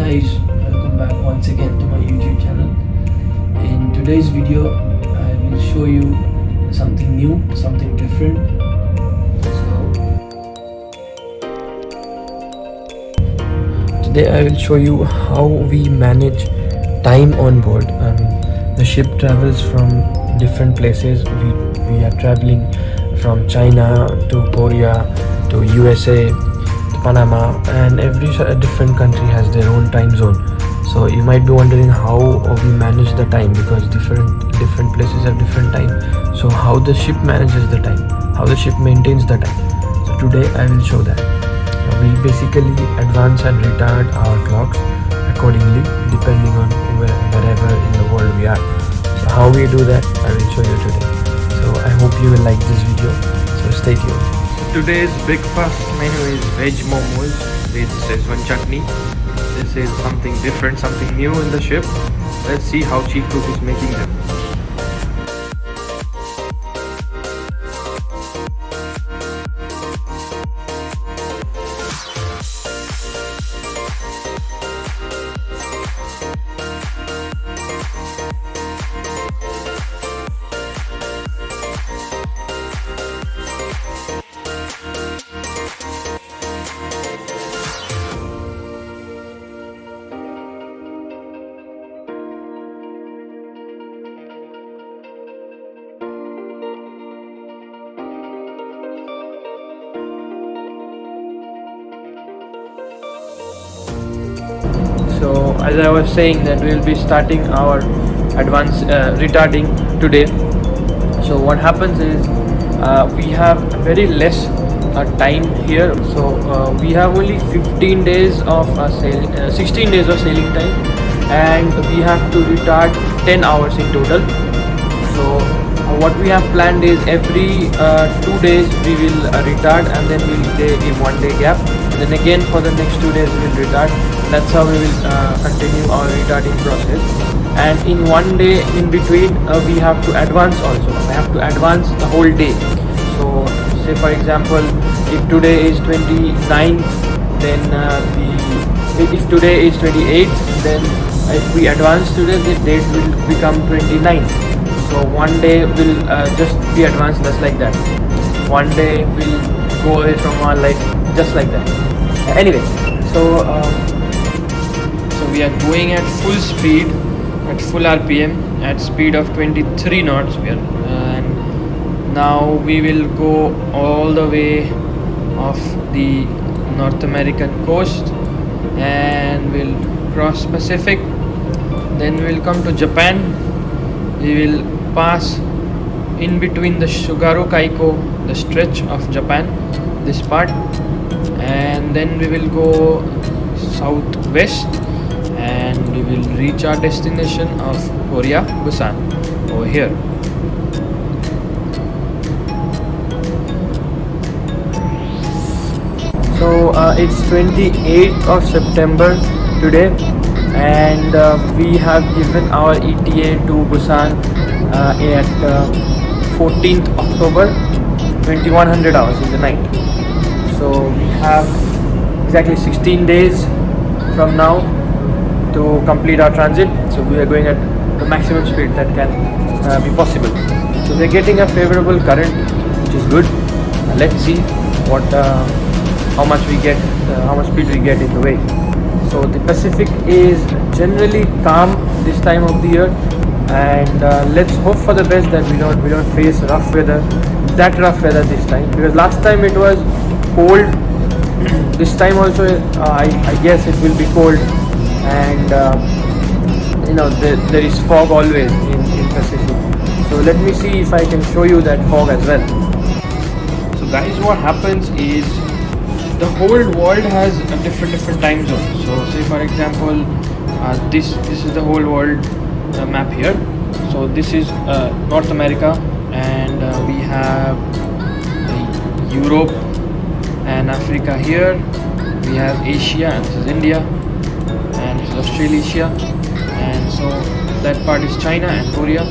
guys, welcome back once again to my YouTube channel. In today's video I will show you something new, something different. Today I will show you how we manage time on board. The ship travels from different places. We are traveling from China to Korea to USA to Panama, and every different country has their own time zone. So you might be wondering how we manage the time, because different places have different time. So how the ship manages the time, how the ship maintains the time. So today I will show that. We basically advance and retard our clocks accordingly depending on wherever in the world we are. So how we do that I will show you today. So I hope you will like this video, so stay tuned. Today's breakfast menu is veg momos with Szechuan chutney. This is something different, something new in the ship. Let's see how Chief Cook is making them. So as I was saying that we will be starting our advanced retarding today. So what happens is we have very less time here. So we have only 15 days of 16 days of sailing time, and we have to retard 10 hours in total. So what we have planned is every 2 days we will retard, and then we will give 1 day gap. Then again for the next 2 days we will retard. That's how we will continue our retarding process. And in 1 day in between we have to advance also. We have to advance the whole day. So say for example, if today is 29th, then if today is 28th, then if we advance today, the date will become 29th. So 1 day will just be advanced just like that. 1 day will go away from our life just like that. Anyway, so we are going at full speed, at full RPM, at speed of 23 knots. And now we will go all the way off the North American coast, and we'll cross Pacific. Then we'll come to Japan. We will pass in between the Shugaru Kaiko, the stretch of Japan, this part, and then we will go southwest, and we will reach our destination of Korea, Busan, over here. So it's 28th of September today, and we have given our ETA to Busan at 14th October, 2100 hours in the night. So we have exactly 16 days from now to complete our transit. So we are going at the maximum speed that can be possible. So we are getting a favorable current, which is good. Let's see how much we get, how much speed we get in the way. So the Pacific is generally calm this time of the year, and let's hope for the best that we don't face rough weather this time, because last time it was cold. This time also I guess it will be cold, and there is fog always in Pacific. So let me see if I can show you that fog as well. So guys, what happens is the whole world has a different time zones. So say for example, this is the whole world map here. So this is North America, and we have Europe and Africa here. We have Asia, and this is India, and this is Australasia, and so that part is China and Korea.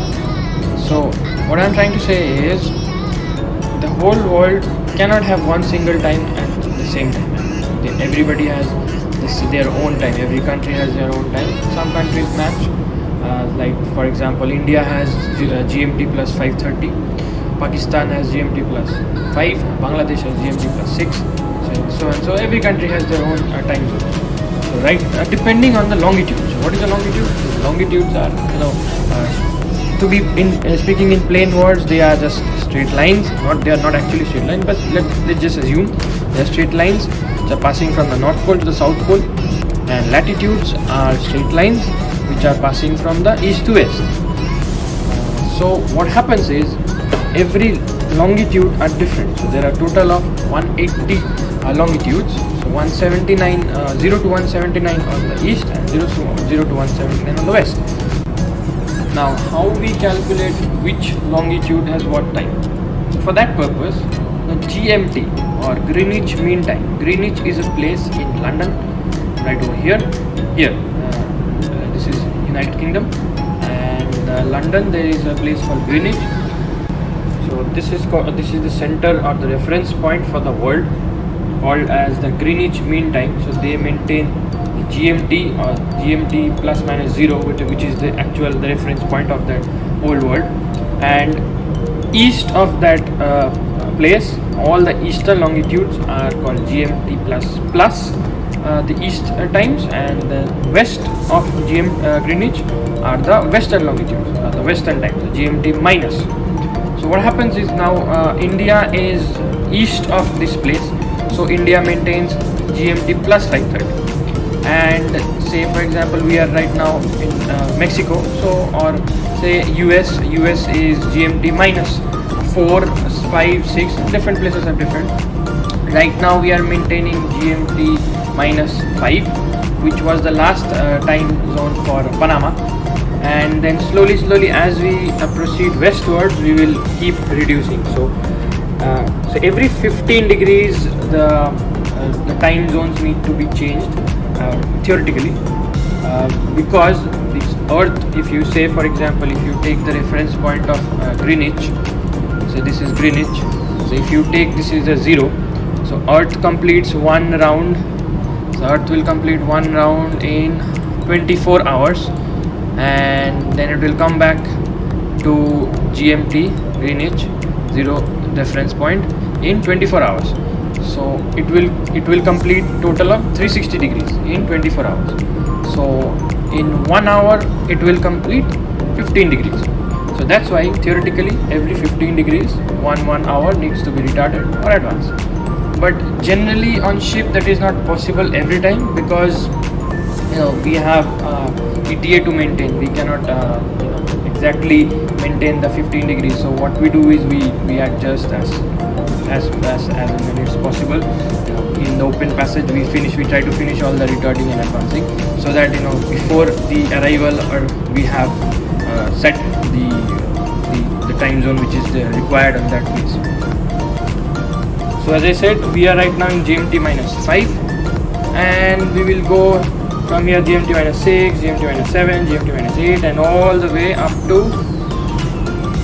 So what I'm trying to say is the whole world cannot have one single time at the same time. Everybody has the this their own time. Every country has their own time. Some countries match. Like for example, India has GMT plus 5:30. Pakistan has GMT plus 5. Bangladesh has GMT plus 6. So every country has their own time zone. So right, depending on the longitude. So what is the longitude? The longitudes are, to be speaking in plain words, they are just straight lines. They are not actually straight lines, but let's just assume they are straight lines. They are passing from the North Pole to the South Pole, and latitudes are straight lines which are passing from the east to west. So what happens is every longitude are different. So there are total of 180 longitudes. So 179, 0 to 179 on the east and 0 to 179 on the west. Now how we calculate which longitude has what time? So for that purpose, the GMT or Greenwich Mean Time. Greenwich is a place in London, right over here. This is United Kingdom, and London there is a place called Greenwich. So this is the center or the reference point for the world, called as the Greenwich Mean Time. So they maintain the GMT or GMT plus minus 0, which is the reference point of the whole world. And east of that place, all the eastern longitudes are called GMT plus the east times, and the west of Greenwich are the western longitudes, the western times, the GMT minus. So what happens is now India is east of this place, so India maintains GMT plus 5:30. And say for example we are right now in Mexico, so or say US is GMT minus 4, 5, 6. Different places are different. Right now we are maintaining GMT minus 5, which was the last time zone for Panama. And then slowly as we proceed westwards, we will keep reducing. So every 15 degrees the time zones need to be changed theoretically, because this earth, if you say for example, if you take the reference point of Greenwich, so this is Greenwich, so if you take this is a 0, so earth completes one round. So earth will complete one round in 24 hours, and then it will come back to GMT Greenwich 0 reference point in 24 hours. So it will complete total of 360 degrees in 24 hours. So in 1 hour it will complete 15 degrees. So that's why theoretically every 15 degrees one hour needs to be retarded or advanced. But generally on ship that is not possible every time, because we have ETA to maintain. We cannot exactly maintain the 15 degrees. So what we do is we adjust as and when it's possible. In the open passage we try to finish all the retarding and advancing, so that before the arrival or we have set the time zone which is required on that place. So as I said, we are right now in GMT minus 5, and we will go from here GMT minus 6, GMT minus 7, GMT minus 8, and all the way up to,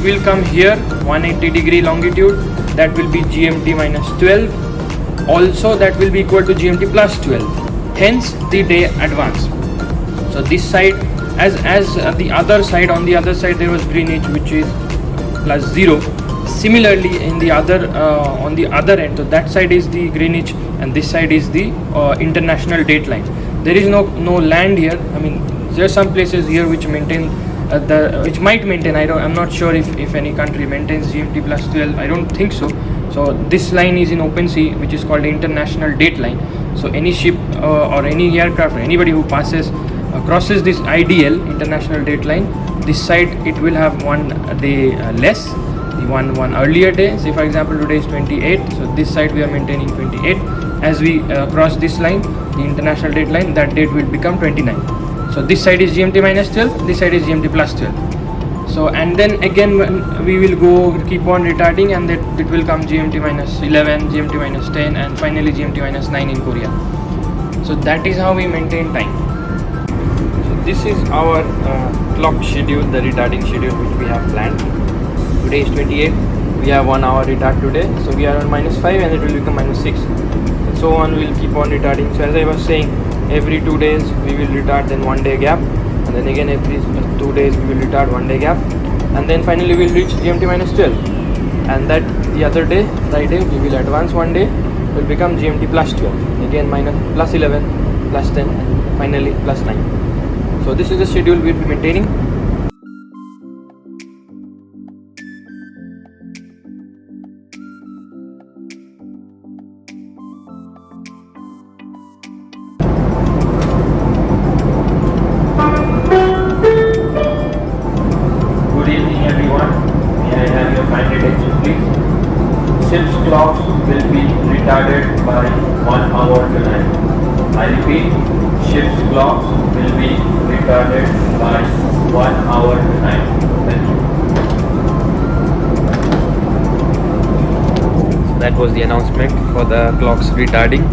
we'll come here 180 degree longitude, that will be GMT minus 12. Also that will be equal to GMT plus 12. Hence the day advance. So this side, as the other side, on the other side there was Greenwich, which is plus 0. Similarly in the other on the other end, so that side is the Greenwich and this side is the international date line. There is no land here. I mean, there are some places here which maintain which might maintain. I'm not sure if any country maintains GMT plus 12. I don't think so. So this line is in open sea, which is called the international date line. So any ship or any aircraft or anybody who crosses this IDL, international date line, this side it will have 1 day less, the one earlier day. Say for example today is 28, so this side we are maintaining 28. As we cross this line, the international date line, that date will become 29. So this side is GMT minus 12, this side is GMT plus 12. So and then again we will keep on retarding, and that it will come GMT minus 11, GMT minus 10, and finally GMT minus 9 in Korea. So that is how we maintain time. So this is our clock schedule, the retarding schedule which we have planned. Today is 28, we have 1 hour retard today, so we are on minus 5 and it will become minus 6, and so on. We'll keep on retarding. So as I was saying, every 2 days we will retard, then 1 day gap, and then again every 2 days we will retard, 1 day gap, and then finally we will reach GMT minus 12, and that the other day, Friday, we will advance 1 day, will become GMT plus 12, again minus plus 11, plus 10, and finally plus 9. So this is the schedule we will be maintaining. Good evening everyone, may I have your kind attention please. Ship's clocks will be retarded by 1 hour tonight. I repeat, ship's clocks will be retarded by 1 hour tonight. Thank you. So that was the announcement for the clocks retarding.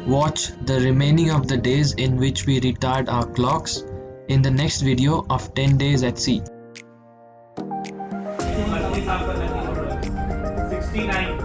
Watch the remaining of the days in which we retard our clocks in the next video of 10 days at sea. 6969